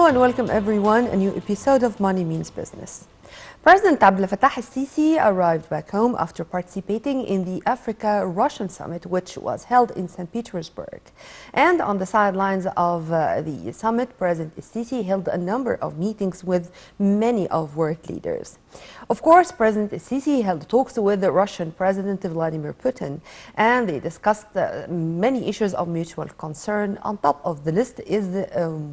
Hello and welcome everyone, a new episode of Money Means Business. President Abdel Fattah al-Sisi arrived back home after participating in the Africa-Russian summit, which was held in St. Petersburg. And on the sidelines of the summit, President al-Sisi held a number of meetings with many of world leaders. Of course, President al-Sisi held talks with the Russian President Vladimir Putin, and they discussed many issues of mutual concern. On top of the list is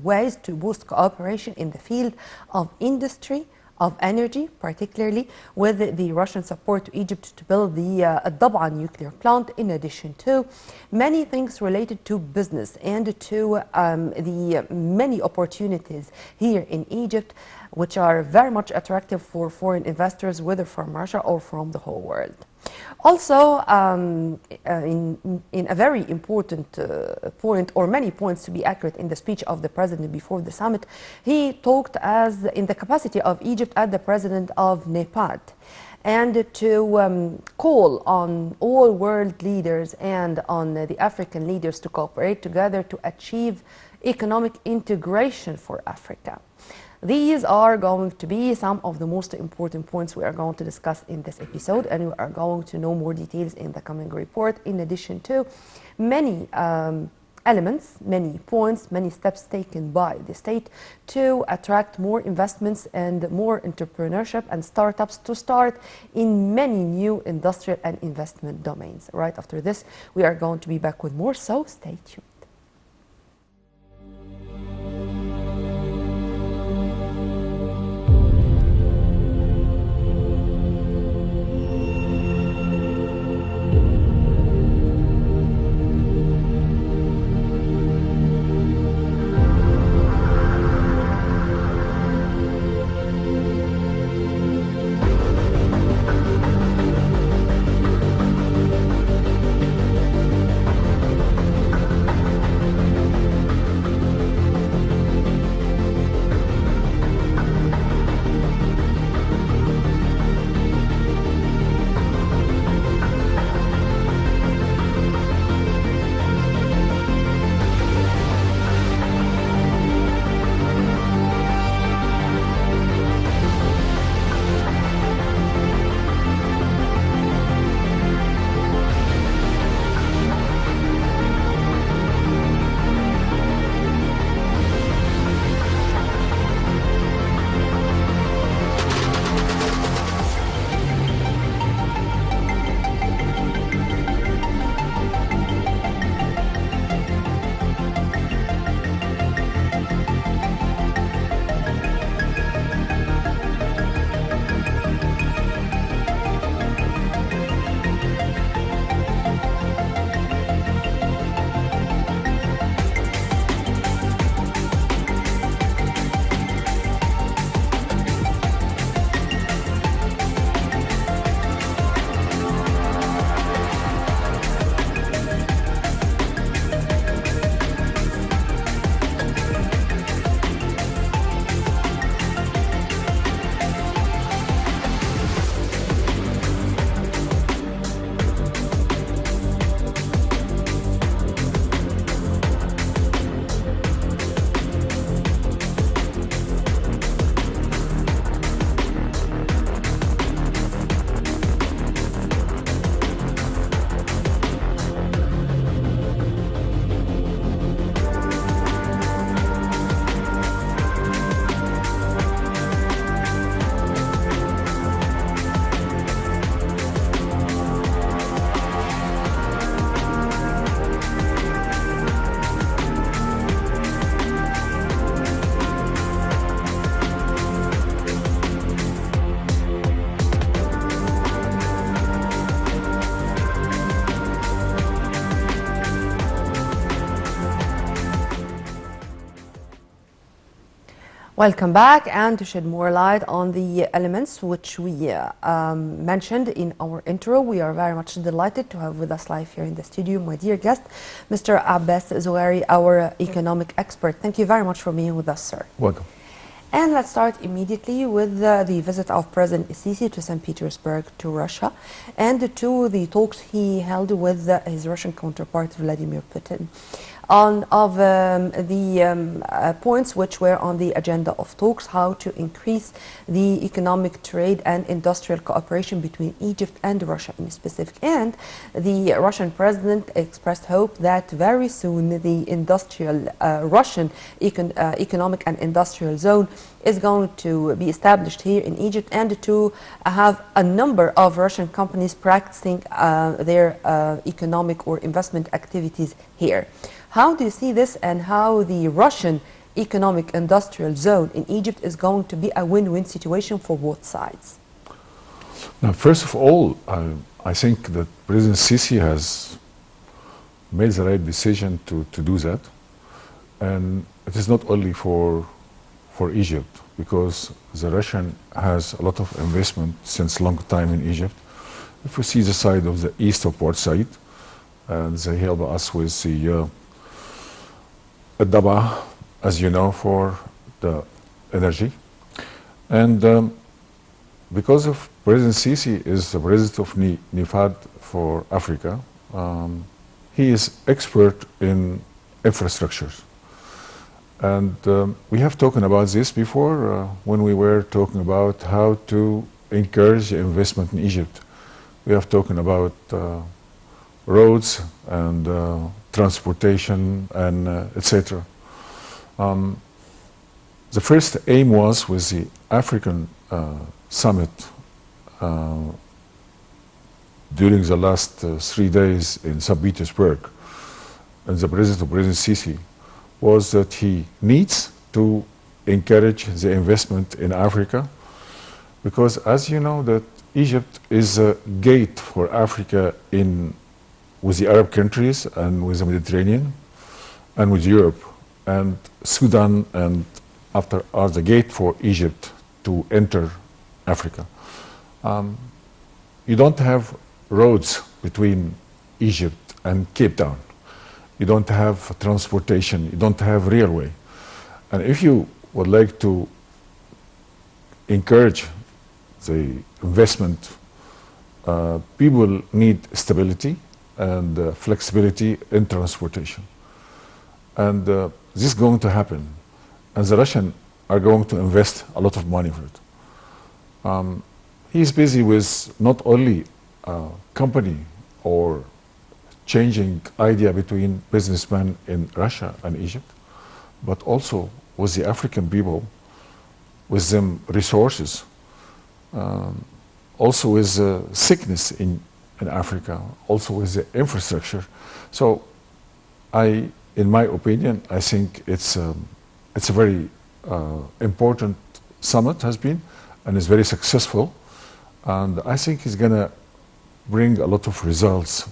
ways to boost cooperation in the field of industry, of energy, particularly with the Russian support to Egypt to build the Abbas nuclear plant, in addition to many things related to business and to the many opportunities here in Egypt, which are very much attractive for foreign investors, whether from Russia or from the whole world. Also, in a very important point, or many points to be accurate, in the speech of the president before the summit, he talked as in the capacity of Egypt as the president of Nepal, and to call on all world leaders and on the African leaders to cooperate together to achieve economic integration for Africa. These are going to be some of the most important points we are going to discuss in this episode, and we are going to know more details in the coming report, in addition to many elements, many points, many steps taken by the state to attract more investments and more entrepreneurship and startups to start in many new industrial and investment domains. Right after this, we are going to be back with more, so stay tuned. Welcome back, and to shed more light on the elements which we mentioned in our intro, we are very much delighted to have with us live here in the studio my dear guest, Mr. Abbas Zoghary, our economic expert. Thank you very much for being with us, sir. Welcome. And let's start immediately with the visit of President al-Sisi to St. Petersburg, to Russia, and to the talks he held with his Russian counterpart, Vladimir Putin. the points which were on the agenda of talks, how to increase the economic trade and industrial cooperation between Egypt and Russia in specific. And the Russian president expressed hope that very soon the Russian economic and industrial zone is going to be established here in Egypt, and to have a number of Russian companies practicing their economic or investment activities here. How do you see this, and how the Russian economic industrial zone in Egypt is going to be a win-win situation for both sides? Now, first of all, I think that President Sisi has made the right decision to do that. And it is not only for Egypt, because the Russian has a lot of investment since a long time in Egypt. If we see the side of the east of Port Said, and they help us with the Abbas, as you know, for the energy. And because of President Sisi is the president of NIFAD for Africa, he is expert in infrastructures. And we have talked about this before when we were talking about how to encourage investment in Egypt. We have talked about roads and transportation and etc. The first aim was with the African summit during the last 3 days in St. Petersburg, and the President Sisi was that he needs to encourage the investment in Africa, because as you know that Egypt is a gate for Africa with the Arab countries and with the Mediterranean and with Europe, and Sudan and after are the gate for Egypt to enter Africa. You don't have roads between Egypt and Cape Town. You don't have transportation, you don't have railway. And if you would like to encourage the investment, people need stability and flexibility in transportation. And this is going to happen. And the Russians are going to invest a lot of money for it. He's busy with not only a company or changing idea between businessmen in Russia and Egypt, but also with the African people, with them resources, also with sickness in Africa, also with the infrastructure. So in my opinion, I think it's a very important summit has been, and is very successful. And I think it's gonna bring a lot of results,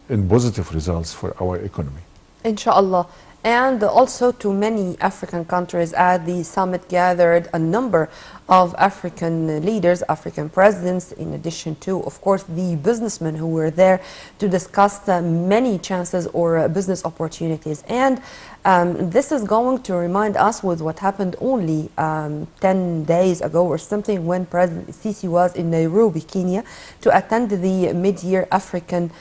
in positive results for our economy. Inshallah. And also to many African countries at the summit gathered a number of African leaders, African presidents, in addition to, of course, the businessmen who were there to discuss many chances or business opportunities. And this is going to remind us with what happened only 10 days ago or something, when President Sisi was in Nairobi, Kenya, to attend the mid-year African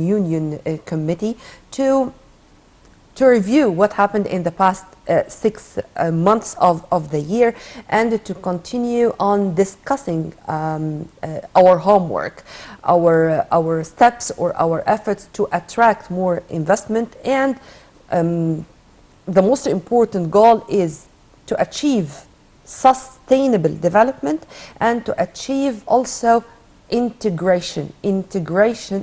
Union Committee to review what happened in the past 6 months of the year, and to continue on discussing our homework, our steps or our efforts to attract more investment. And the most important goal is to achieve sustainable development and to achieve also integration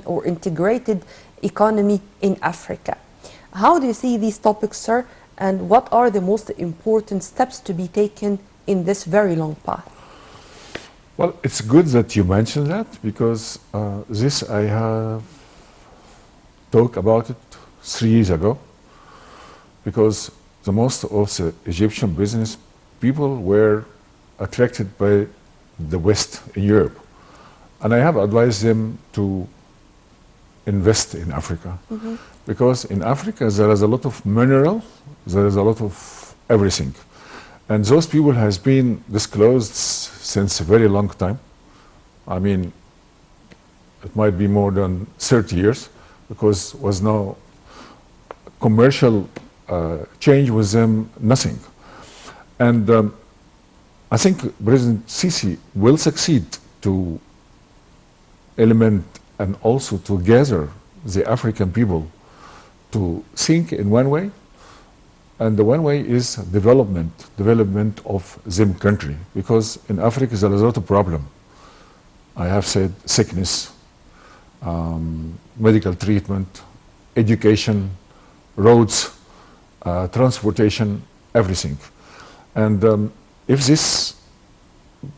or integrated economy in Africa. How do you see these topics, sir, and what are the most important steps to be taken in this very long path? Well, it's good that you mentioned that, because this I have talked about it 3 years ago, because the most of the Egyptian business people were attracted by the West in Europe. And I have advised them to invest in Africa. Mm-hmm. Because in Africa there is a lot of mineral, there is a lot of everything. And those people has been disclosed since a very long time. I mean, it might be more than 30 years, because was no commercial change with them, nothing. And I think President Sisi will succeed to element and also to gather the African people to think in one way, and the one way is development of them country, because in Africa there is a lot of problem. I have said sickness, medical treatment, education, roads, transportation, everything. And if this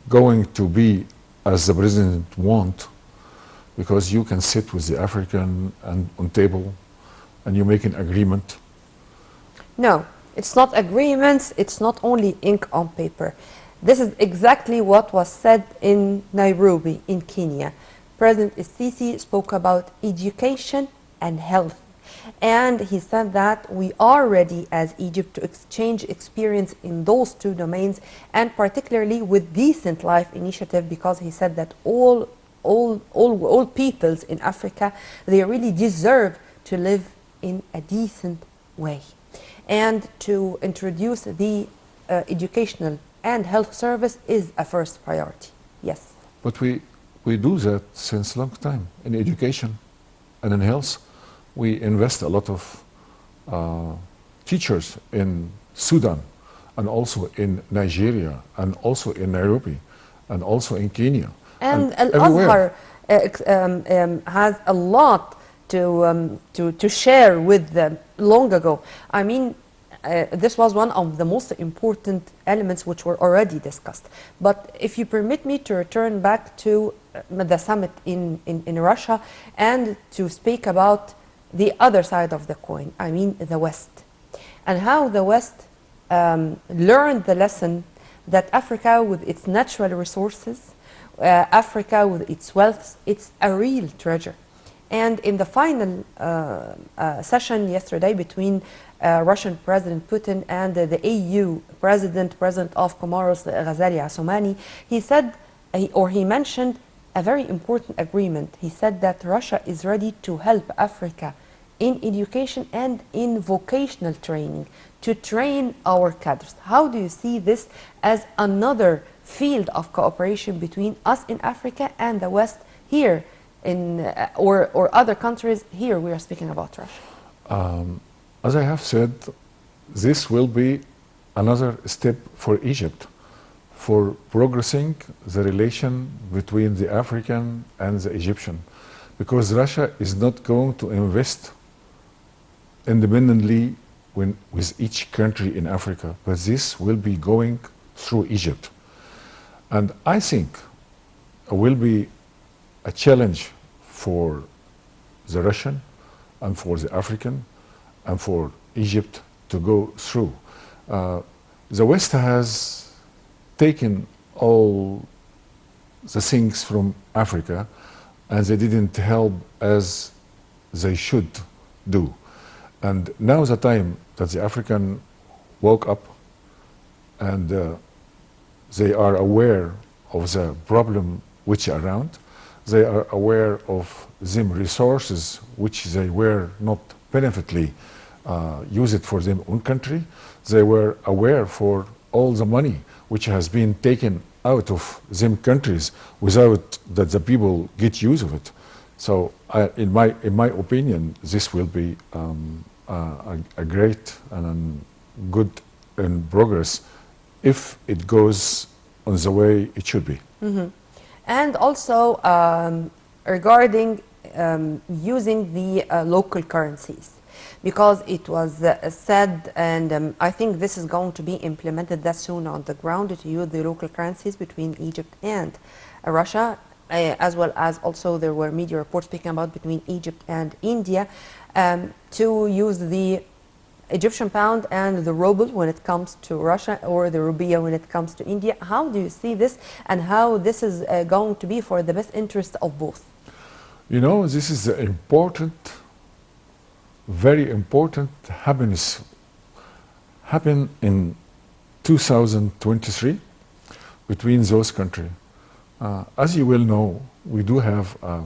going to be as the president want, because you can sit with the African and on table and you make an agreement. No, it's not agreements, it's not only ink on paper. This is exactly what was said in Nairobi, in Kenya. President Sisi spoke about education and health. And he said that we are ready as Egypt to exchange experience in those two domains, and particularly with Decent Life Initiative, because he said that all peoples in Africa, they really deserve to live in a decent way. And to introduce the educational and health service is a first priority. Yes. But we do that since a long time in education and in health. We invest a lot of teachers in Sudan, and also in Nigeria, and also in Nairobi, and also in Kenya. And Al-Azhar has a lot to share with them long ago. I mean, this was one of the most important elements which were already discussed. But if you permit me to return back to the summit in Russia and to speak about the other side of the coin, I mean the West, and how the West learned the lesson that Africa with its natural resources, Africa with its wealth, it's a real treasure. And in the final session yesterday between Russian President Putin and the EU President of Comoros, Ghazali Assoumani, he said, he mentioned a very important agreement. He said that Russia is ready to help Africa in education and in vocational training, to train our cadres. How do you see this as another field of cooperation between us in Africa and the West here in, or other countries? Here we are speaking about Russia. As I have said, this will be another step for Egypt for progressing the relation between the African and the Egyptian, because Russia is not going to invest independently with each country in Africa, but this will be going through Egypt. And I think it will be a challenge for the Russian and for the African and for Egypt to go through. The West has taken all the things from Africa, and they didn't help as they should do. And now is the time that the African woke up and they are aware of the problem which are around. They are aware of them resources which they were not beneficially use it for their own country. They were aware for all the money which has been taken out of them countries without that the people get use of it. So in my opinion, this will be a great and good and progress if it goes on the way it should be. Mm-hmm. And also regarding using the local currencies, because it was said, and I think this is going to be implemented that soon on the ground, to use the local currencies between Egypt and Russia, as well as also there were media reports speaking about between Egypt and India, to use the Egyptian pound and the ruble when it comes to Russia, or the rupiah when it comes to India. How do you see this, and how this is going to be for the best interest of both? You know, this is the important, very important happen in 2023 between those countries. As you well know, we do have a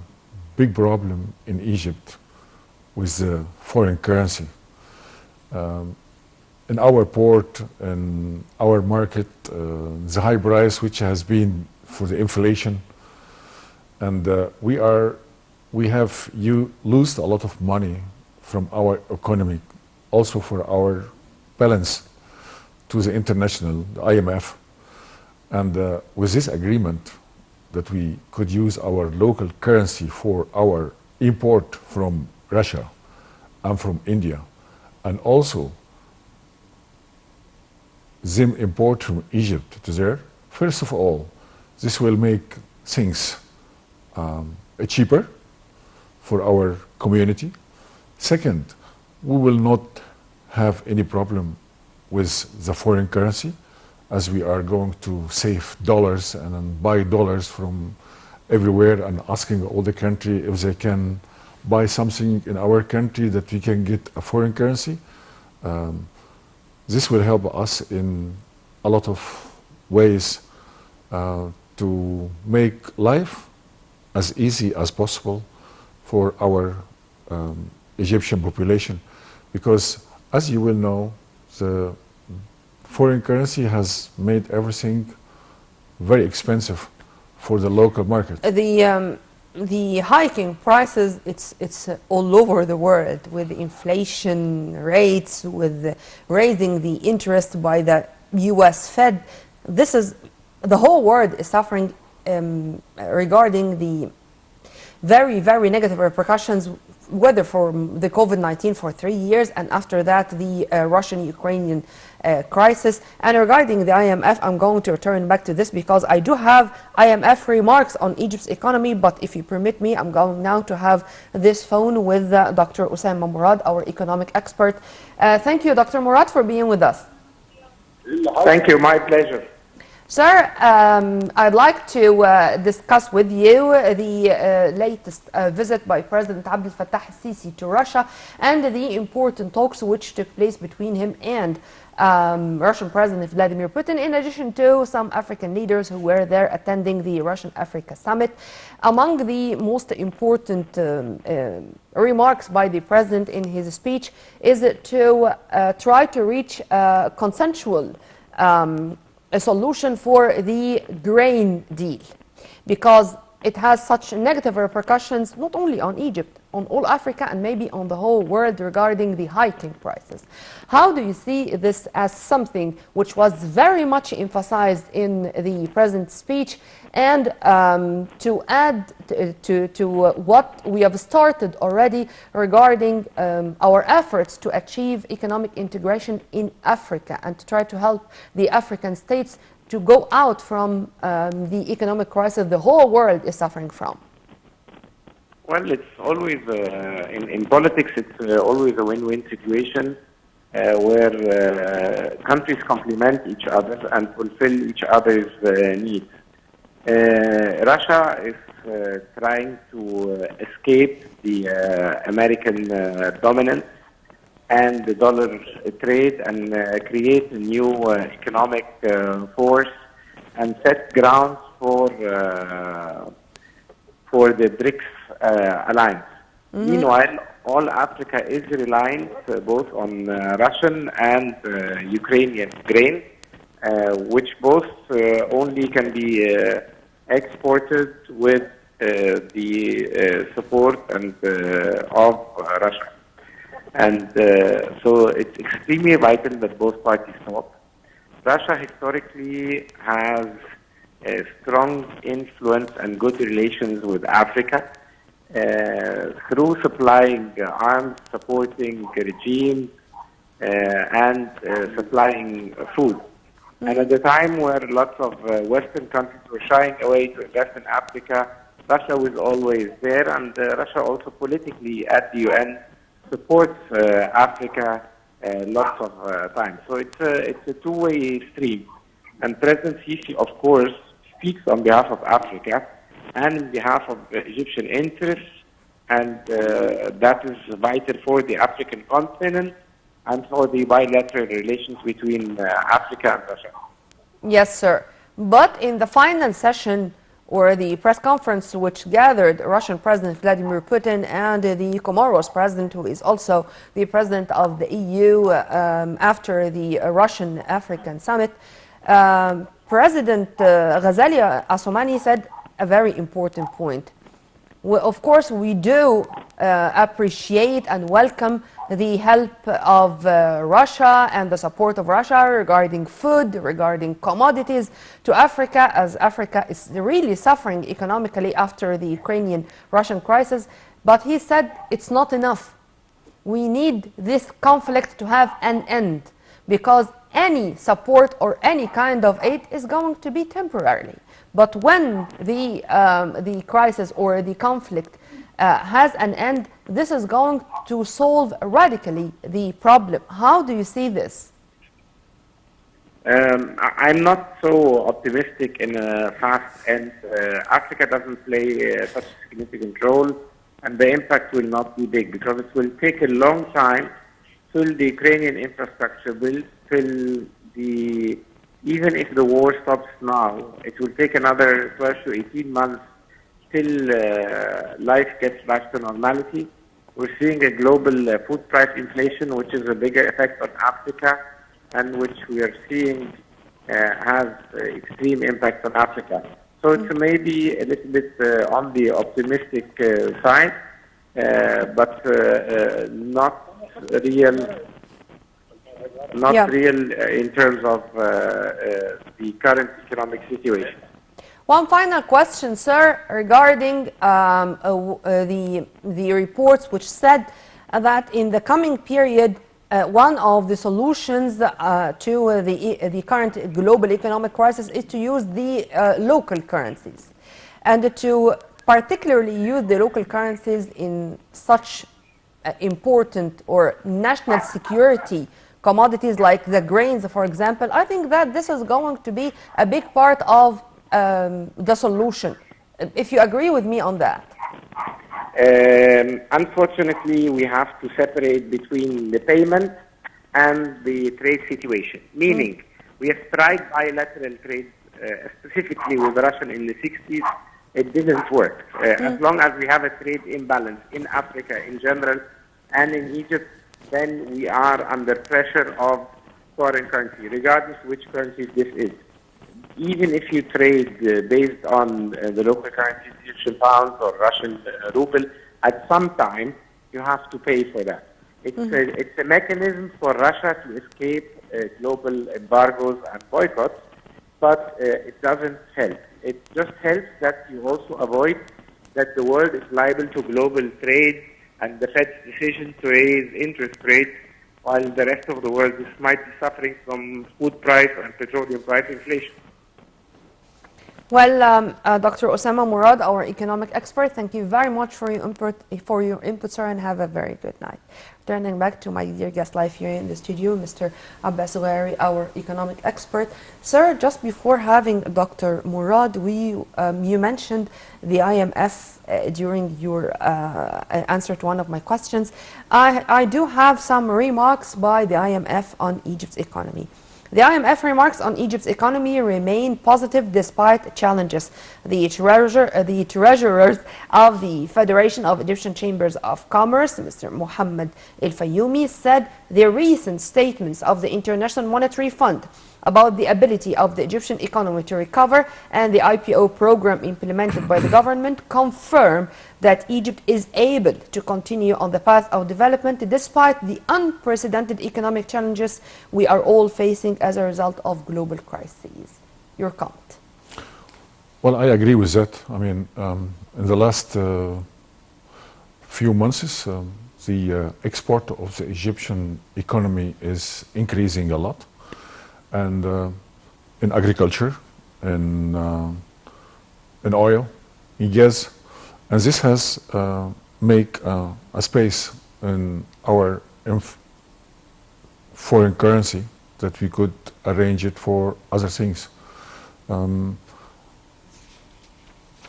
big problem in Egypt with the foreign currency. In our port, in our market, the high price which has been for the inflation, and we have lost a lot of money from our economy, also for our balance to the international, the IMF. And with this agreement that we could use our local currency for our import from Russia and from India, and also them import from Egypt to there, first of all, this will make things cheaper for our community. Second, we will not have any problem with the foreign currency, as we are going to save dollars and then buy dollars from everywhere and asking all the country if they can buy something in our country that we can get a foreign currency. This will help us in a lot of ways to make life as easy as possible for our Egyptian population, because as you will know, the foreign currency has made everything very expensive for the local market. The hiking prices, it's all over the world, with inflation rates, with raising the interest by the US Fed. This is, the whole world is suffering regarding the very, very negative repercussions, whether for the COVID-19 for 3 years, and after that the Russian-Ukrainian crisis. And regarding the IMF, I'm going to return back to this because I do have IMF remarks on Egypt's economy, but if you permit me, I'm going now to have this phone with Dr. Osama Murad, our economic expert. Thank you, Dr. Murad, for being with us. Thank you, my pleasure. Sir, I'd like to discuss with you the latest visit by President Abdel Fattah al-Sisi to Russia and the important talks which took place between him and Russian President Vladimir Putin, in addition to some African leaders who were there attending the Russian-Africa Summit. Among the most important remarks by the President in his speech is to try to reach a consensual a solution for the grain deal, because it has such negative repercussions not only on Egypt, on all Africa, and maybe on the whole world regarding the hiking prices. How do you see this as something which was very much emphasized in the President's speech, and to add to what we have started already regarding our efforts to achieve economic integration in Africa and to try to help the African states to go out from the economic crisis the whole world is suffering from? Well, it's always, in politics, it's always a win-win situation where countries complement each other and fulfill each other's needs. Russia is trying to escape the American dominance and the dollar trade and create a new economic force and set grounds for the BRICS alliance. Mm-hmm. Meanwhile, all Africa is reliant both on Russian and Ukrainian grain, which both only can be exported with the support and of Russia. And so it's extremely vital that both parties talk. Russia historically has a strong influence and good relations with Africa through supplying arms, supporting regimes, and supplying food. Mm-hmm. And at the time where lots of Western countries were shying away to invest in Africa, Russia was always there, and Russia also politically at the UN supports Africa lots of times. So it's a two-way stream. And President Sisi, of course, speaks on behalf of Africa and on behalf of Egyptian interests, and that is vital for the African continent and for the bilateral relations between Africa and Russia. Yes, sir. But in the final session or the press conference which gathered Russian President Vladimir Putin and the Comoros president, who is also the president of the EU after the Russian-African summit, President Ghazali Assoumani said a very important point. Of course, we do appreciate and welcome the help of Russia and the support of Russia regarding food, regarding commodities to Africa, as Africa is really suffering economically after the Ukrainian-Russian crisis. But he said it's not enough. We need this conflict to have an end, because any support or any kind of aid is going to be temporarily. But when the crisis or the conflict has an end, this is going to solve radically the problem. How do you see this? I'm not so optimistic in a fast end. Africa doesn't play such a significant role, and the impact will not be big because it will take a long time till the Ukrainian infrastructure built, till the even if the war stops now, it will take another 12 to 18 months till life gets back to normality. We're seeing a global food price inflation, which is a bigger effect on Africa, and which we are seeing has extreme impact on Africa. So it's maybe a little bit on the optimistic side, but not real. Real in terms of the current economic situation. One final question, sir, regarding the reports which said that in the coming period, one of the solutions to the current global economic crisis is to use the local currencies, and to particularly use the local currencies in such important or national security commodities like the grains, for example. I think that this is going to be a big part of the solution, if you agree with me on that. Unfortunately, we have to separate between the payment and the trade situation. Meaning, we have tried bilateral trade, specifically with Russia in the 60s. It didn't work. As long as we have a trade imbalance in Africa in general and in Egypt, then we are under pressure of foreign currency, regardless which currency this is. Even if you trade based on the local currency, Egyptian pounds or Russian ruble, at some time you have to pay for that. It's a mechanism for Russia to escape global embargoes and boycotts, but it doesn't help. It just helps that you also avoid that the world is liable to global trade and the Fed's decision to raise interest rates, while the rest of the world might be suffering from food price and petroleum price inflation. Well, Dr. Osama Mourad, our economic expert, thank you very much for your input, sir, and have a very good night. Turning back to my dear guest live here in the studio, Mr. Abbas Zoghary, our economic expert. Sir, just before having Dr. Mourad, you mentioned the IMF during your answer to one of my questions. I do have some remarks by the IMF on Egypt's economy. The IMF remarks on Egypt's economy remain positive despite challenges. The treasurers of the Federation of Egyptian Chambers of Commerce, Mr. Mohammed El Fayoumi, said the recent statements of the International Monetary Fund about the ability of the Egyptian economy to recover and the IPO program implemented by the government confirm that Egypt is able to continue on the path of development despite the unprecedented economic challenges we are all facing as a result of global crises. Your comment? Well, I agree with that. I mean, in the last few months, the export of the Egyptian economy is increasing a lot. And in agriculture, in oil, in gas, and this has make a space in our foreign currency that we could arrange it for other things.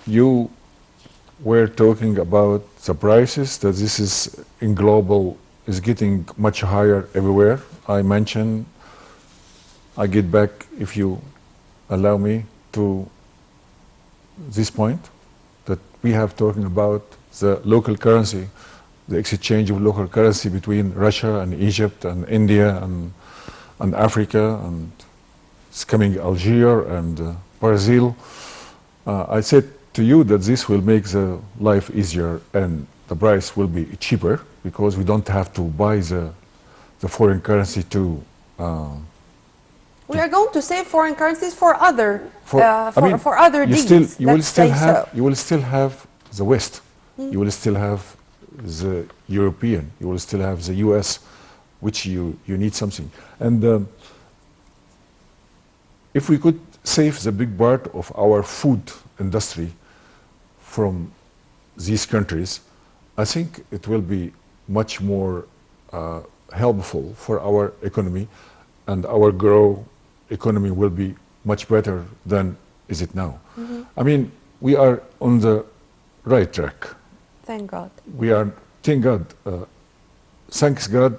You were talking about the prices, that this is in global is getting much higher everywhere. I mentioned. I get back, if you allow me, to this point that we have talking about the local currency, the exchange of local currency between Russia and Egypt and India and Africa and it's coming Algeria and Brazil. I said to you that this will make the life easier and the price will be cheaper because we don't have to buy the foreign currency to. We are going to save foreign currencies for other for other you deals. You will still have the West. You will still have the European. You will still have the U.S., which you need something. And if we could save the big part of our food industry from these countries, I think it will be much more helpful for our economy, and our economy will be much better than is it now. I mean, we are on the right track. Thank God. Thank God. Thanks God,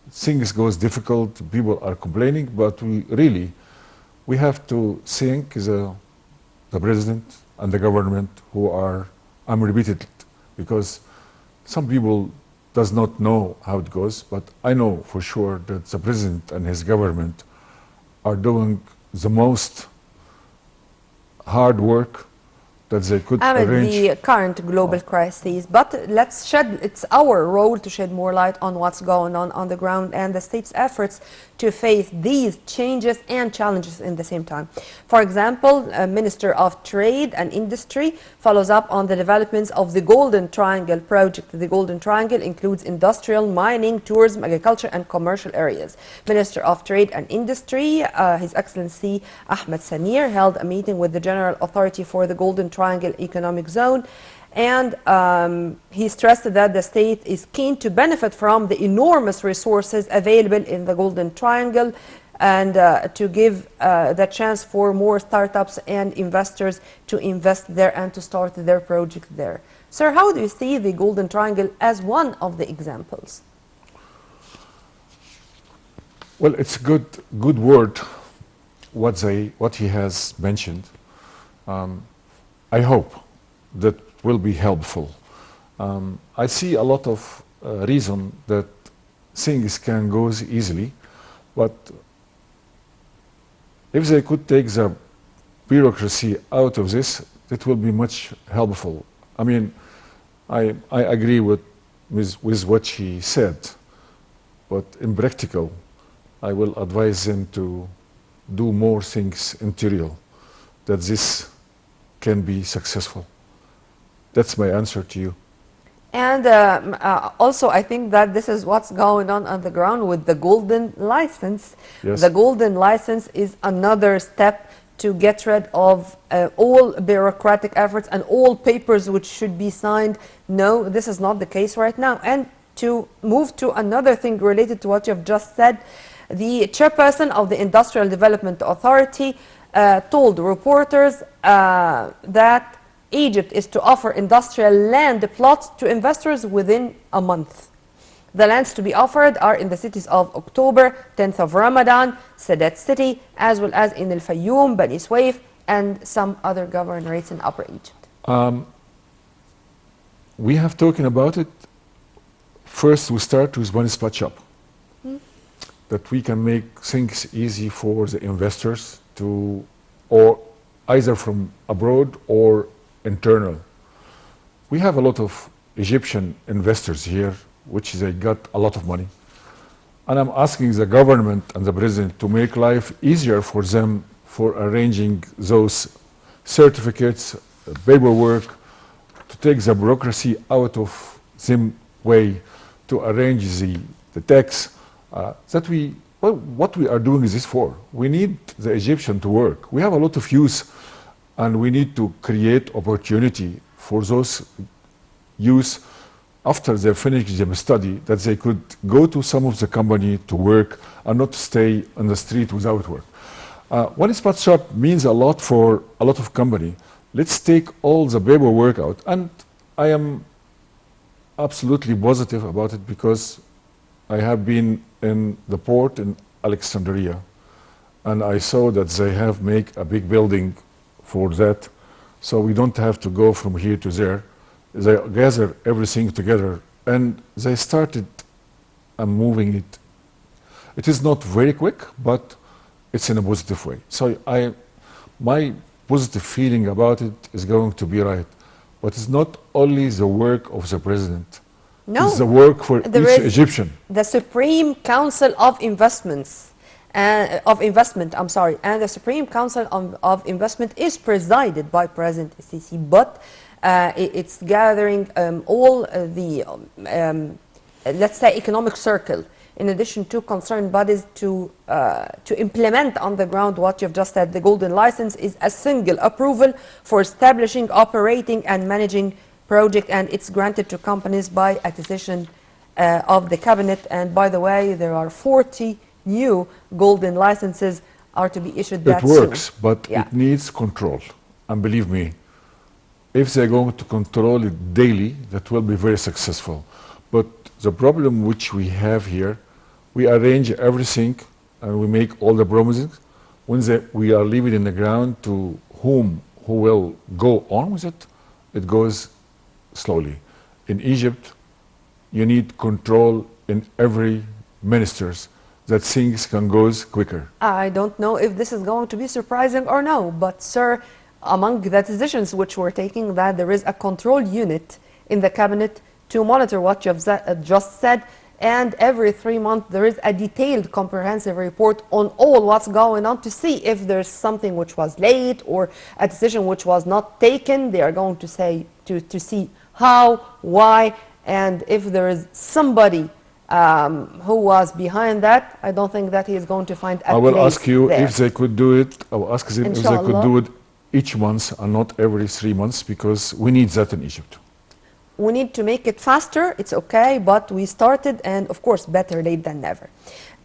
things goes difficult, people are complaining, but we have to thank the president and the government who are, I'm repeating it, because some people does not know how it goes, but I know for sure that the president and his government are doing the most hard work that they could arrange. The current global crises, but it's our role to shed more light on what's going on the ground and the state's efforts to face these changes and challenges in the same time. For example, Minister of Trade and Industry follows up on the developments of the Golden Triangle project. The Golden Triangle includes industrial, mining, tourism, agriculture and commercial areas. Minister of Trade and Industry, His Excellency Ahmed Samir, held a meeting with the General Authority for the Golden Triangle Economic Zone, and he stressed that the state is keen to benefit from the enormous resources available in the Golden Triangle and to give the chance for more startups and investors to invest there and to start their project there. Sir, how do you see the Golden Triangle as one of the examples? Well, it's a good word what he has mentioned. I hope that will be helpful. I see a lot of reason that things can go easily, but if they could take the bureaucracy out of this, it will be much helpful. I mean, I agree with what she said, but in practical, I will advise them to do more things interior, that this can be successful. That's my answer to you. And also, I think that this is what's going on the ground with the Golden License. Yes. The Golden License is another step to get rid of all bureaucratic efforts and all papers which should be signed. No, this is not the case right now. And to move to another thing related to what you have just said, the chairperson of the Industrial Development Authority told reporters that Egypt is to offer industrial land plots to investors within a month. The lands to be offered are in the cities of October, 10th of Ramadan, Sadat City, as well as in Al Fayoum, Bani Suwaif, and some other governorates in Upper Egypt. We have talking about it. First, we start with one spot shop. That we can make things easy for the investors to, or either from abroad or internal. We have a lot of Egyptian investors here, which they got a lot of money. And I'm asking the government and the president to make life easier for them for arranging those certificates, paperwork, to take the bureaucracy out of them way, to arrange the tax. What we are doing is this for. We need the Egyptian to work. We have a lot of youth, and we need to create opportunity for those youth after they finish their study, that they could go to some of the company to work and not stay on the street without work. One spot shop means a lot for a lot of company. Let's take all the paperwork out, and I am absolutely positive about it because I have been in the port in Alexandria, and I saw that they have made a big building for that, So we don't have to go from here to there. They gather everything together and they started moving it. It is not very quick, but it's in a positive way. So my positive feeling about it is going to be right. But it's not only the work of the president. No, it's the work for there each is Egyptian. the Supreme Council of Investments, and the Supreme Council of Investment is presided by President Sisi, but it's gathering all the, let's say, economic circle, in addition to concerned bodies to implement on the ground what you've just said. The golden license is a single approval for establishing, operating, and managing project, and it's granted to companies by a decision of the cabinet. And by the way, there are 40 new golden licenses are to be issued that soon. It works, but it needs control. And believe me, if they're going to control it daily, that will be very successful. But the problem which we have here, we arrange everything and we make all the promises. When we are leaving in the ground to who will go on with it, it goes slowly. In Egypt, you need control in every ministers that things can go quicker. I don't know if this is going to be surprising or no, but sir, among the decisions which we're taking, that there is a control unit in the cabinet to monitor what you've just said, and every 3 months there is a detailed comprehensive report on all what's going on to see if there's something which was late or a decision which was not taken. They are going to say to see how, why, and if there is somebody who was behind that. I don't think that he is going to find a I will place ask you there. if they could do it. I will ask them if they could Inshallah. do it each month and not every 3 months, because we need that in Egypt. We need to make it faster, it's okay, but we started, and of course, better late than never.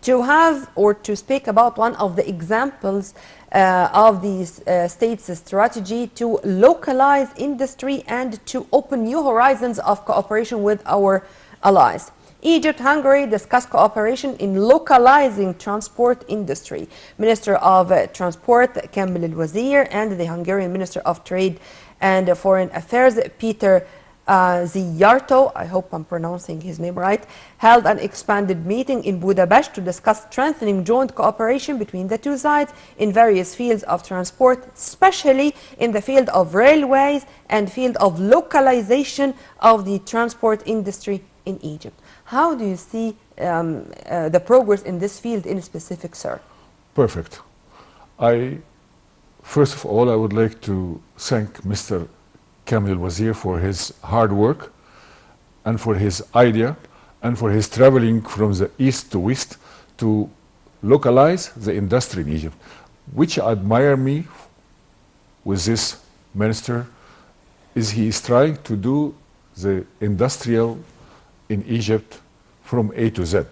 To have or to speak about one of the examples of the state's strategy to localize industry and to open new horizons of cooperation with our allies. Egypt, Hungary discuss cooperation in localizing transport industry. Minister of Transport, Kamil El-Wazir, and the Hungarian Minister of Trade and Foreign Affairs, Peter Ziyarto, I hope I'm pronouncing his name right, held an expanded meeting in Budapest to discuss strengthening joint cooperation between the two sides in various fields of transport, especially in the field of railways and field of localization of the transport industry in Egypt. How do you see the progress in this field in specific, sir? Perfect. First of all, I would like to thank Mr. Kamil El-Wazir for his hard work and for his idea and for his traveling from the east to west to localize the industry in Egypt. Which admire me with this minister is he is trying to do the industrial in Egypt from A to Z.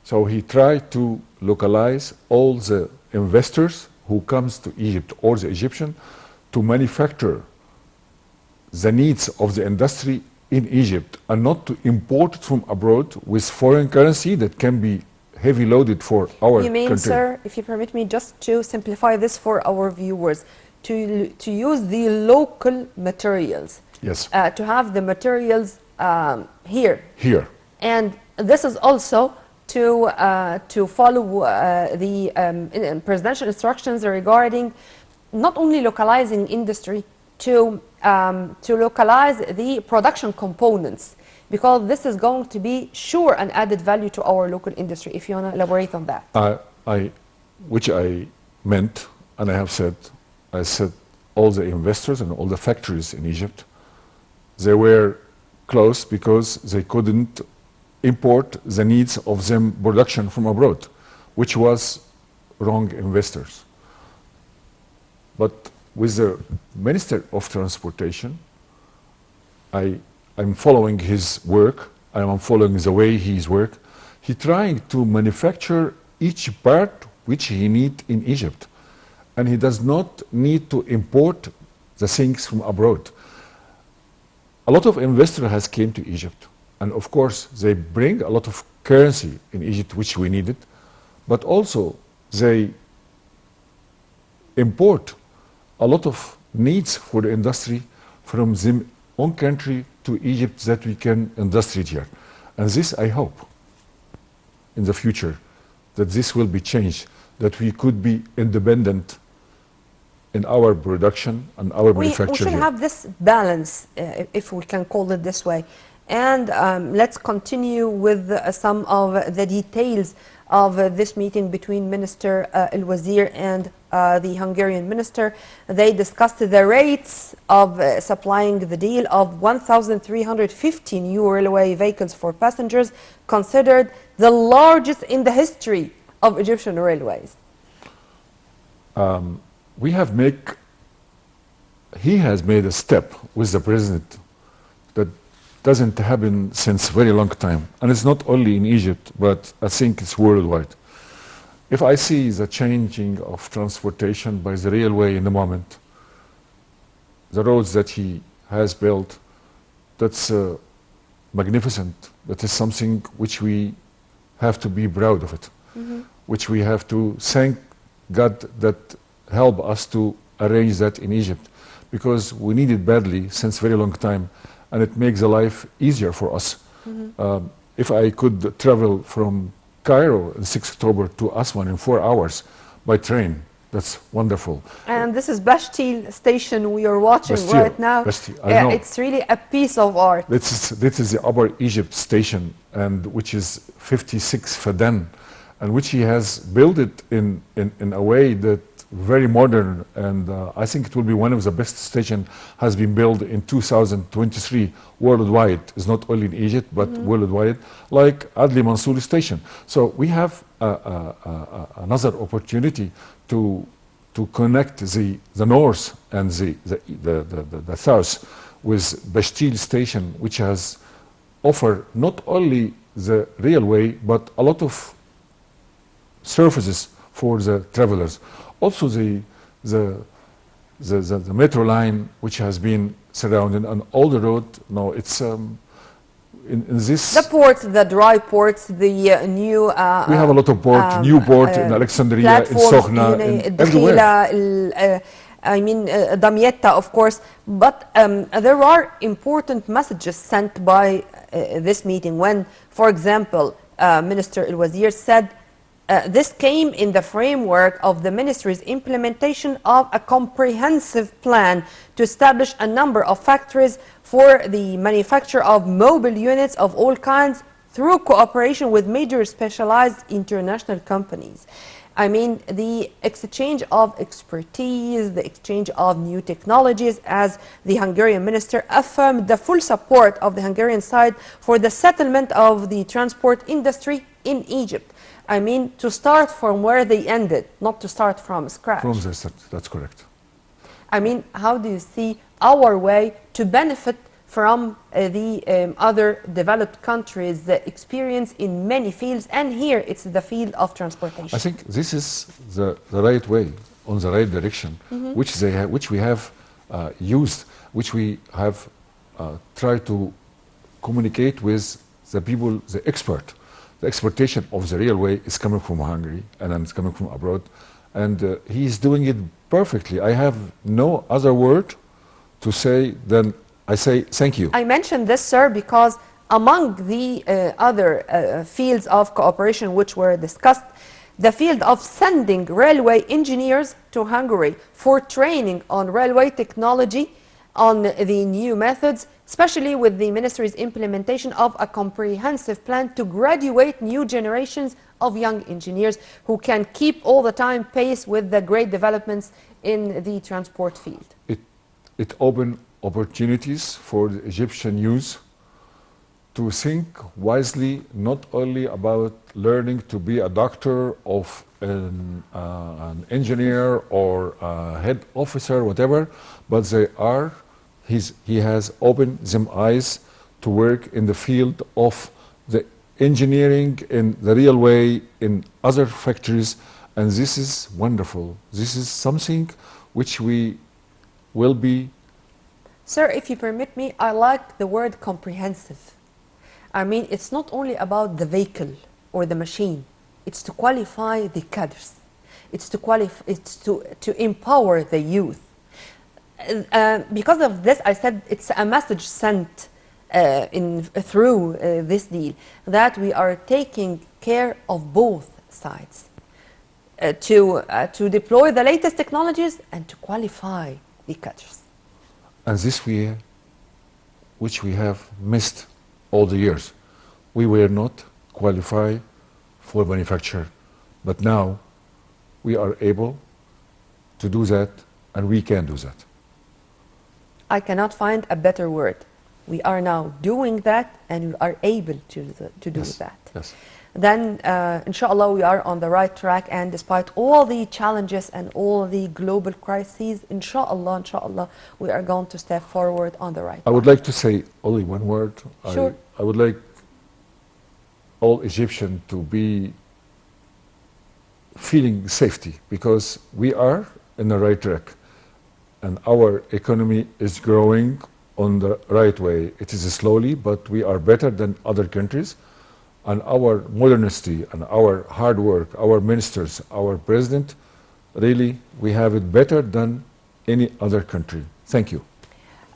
So he tried to localize all the investors who comes to Egypt or the Egyptian to manufacture the needs of the industry in Egypt and not to import it from abroad with foreign currency that can be heavy loaded for our country. You mean, sir, if you permit me just to simplify this for our viewers, to use the local materials. Yes. To have the materials here. Here. And this is also to follow the presidential instructions regarding not only localizing industry, to localize the production components, because this is going to be sure an added value to our local industry. If you want to elaborate on that. Which I meant, and I said all the investors and all the factories in Egypt, they were closed because they couldn't import the needs of them production from abroad, which was wrong investors. But with the Minister of Transportation, I'm following his work, I'm following the way he's work. He trying to manufacture each part which he need in Egypt. And he does not need to import the things from abroad. A lot of investors has came to Egypt. And of course, they bring a lot of currency in Egypt, which we needed. But also, they import a lot of needs for the industry from their own country to Egypt that we can industriate here. And this, I hope, in the future, that this will be changed, that we could be independent in our production and our manufacturing. We should have this balance, if we can call it this way. And let's continue with some of the details of this meeting between Minister El-Wazir and the Hungarian minister. They discussed the rates of supplying the deal of 1,350 new railway vehicles for passengers, considered the largest in the history of Egyptian railways. He has made a step with the president that doesn't happen since very long time. And it's not only in Egypt, but I think it's worldwide. If I see the changing of transportation by the railway in the moment, the roads that he has built, that's magnificent. That is something which we have to be proud of it, which we have to thank God that helped us to arrange that in Egypt, because we need it badly since very long time, and it makes the life easier for us. If I could travel from Cairo on 6 October to Aswan in 4 hours by train, that's wonderful. And this is Bashtil station we are watching Bastille, right now. Bastille, I know. It's really a piece of art. This is the Upper Egypt station, and which is 56 Fadan, and which he has built it in a way that very modern, and I think it will be one of the best station has been built in 2023 worldwide. It's not only in Egypt but worldwide, like Adli Mansour station. So we have another opportunity to connect the north and the south with Bashtil station, which has offer not only the railway but a lot of services for the travelers. Also the metro line, which has been surrounded on all the road. No, it's in this. The ports, the dry ports, the new. We have a lot of port, new port in Alexandria, in Sokhna, in everywhere. I mean, Damietta, of course. But there are important messages sent by this meeting when, for example, Minister El-Wazir said, this came in the framework of the ministry's implementation of a comprehensive plan to establish a number of factories for the manufacture of mobile units of all kinds through cooperation with major specialized international companies. I mean, the exchange of expertise, the exchange of new technologies, as the Hungarian minister affirmed the full support of the Hungarian side for the settlement of the transport industry in Egypt. I mean, to start from where they ended, not to start from scratch. From the start, that's correct. I mean, how do you see our way to benefit from the other developed countries' experience in many fields, and here it's the field of transportation? I think this is the right way, on the right direction, which we have used, which we have tried to communicate with the people, the expert. The exportation of the railway is coming from Hungary, and then it's coming from abroad, and he's doing it perfectly. I have no other word to say than I say thank you. I mentioned this, sir, because among the other fields of cooperation which were discussed, the field of sending railway engineers to Hungary for training on railway technology, on the new methods, especially with the ministry's implementation of a comprehensive plan to graduate new generations of young engineers who can keep all the time pace with the great developments in the transport field. It opened opportunities for the Egyptian youth to think wisely, not only about learning to be a doctor of an engineer or a head officer, whatever, but he has opened them eyes to work in the field of the engineering, in the railway, in other factories, and this is wonderful. This is something which we will be. Sir, if you permit me, I like the word comprehensive. I mean, it's not only about the vehicle or the machine. It's to qualify the cadres. It's to empower the youth. because of this, I said it's a message sent through this deal that we are taking care of both sides to deploy the latest technologies and to qualify the cutters. And this which we have missed all the years. We were not qualified for manufacture, but now we are able to do that, and we can do that. I cannot find a better word. We are now doing that, and we are able to do Yes. that. Yes. Then, inshallah, we are on the right track, and despite all the challenges and all the global crises, inshallah, we are going to step forward on the right I would path. like to say only one word. Sure. I would like all Egyptians to be feeling safety, because we are in the right track and our economy is growing on the right way. It is slowly, but we are better than other countries. And our modernity and our hard work, our ministers, our president, really, we have it better than any other country. Thank you.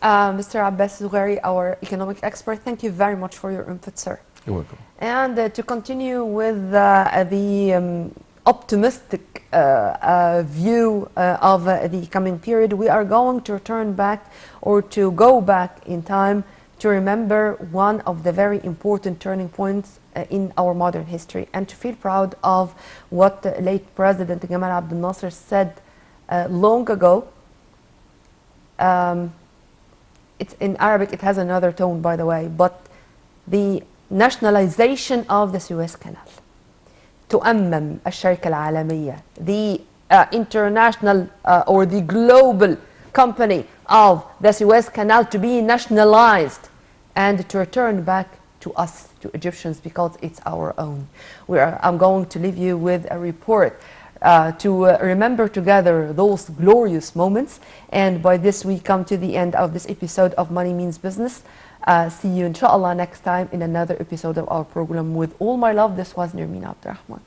Mr. Abbas Zoghary, our economic expert, thank you very much for your input, sir. You're welcome. And to continue with the optimistic view of the coming period, we are going to return back or to go back in time to remember one of the very important turning points in our modern history, and to feel proud of what the late President Gamal Abdel Nasser said long ago. It's in Arabic, it has another tone, by the way, but the nationalization of the Suez Canal. تؤمم الشركة العالمية, the international or the global company of the Suez Canal, to be nationalized and to return back to us, to Egyptians, because it's our own. I'm going to leave you with a report to remember together those glorious moments. And by this, we come to the end of this episode of Money Means Business. See you, inshallah, next time in another episode of our program. With all my love, this was Nermeen Abdurrahman.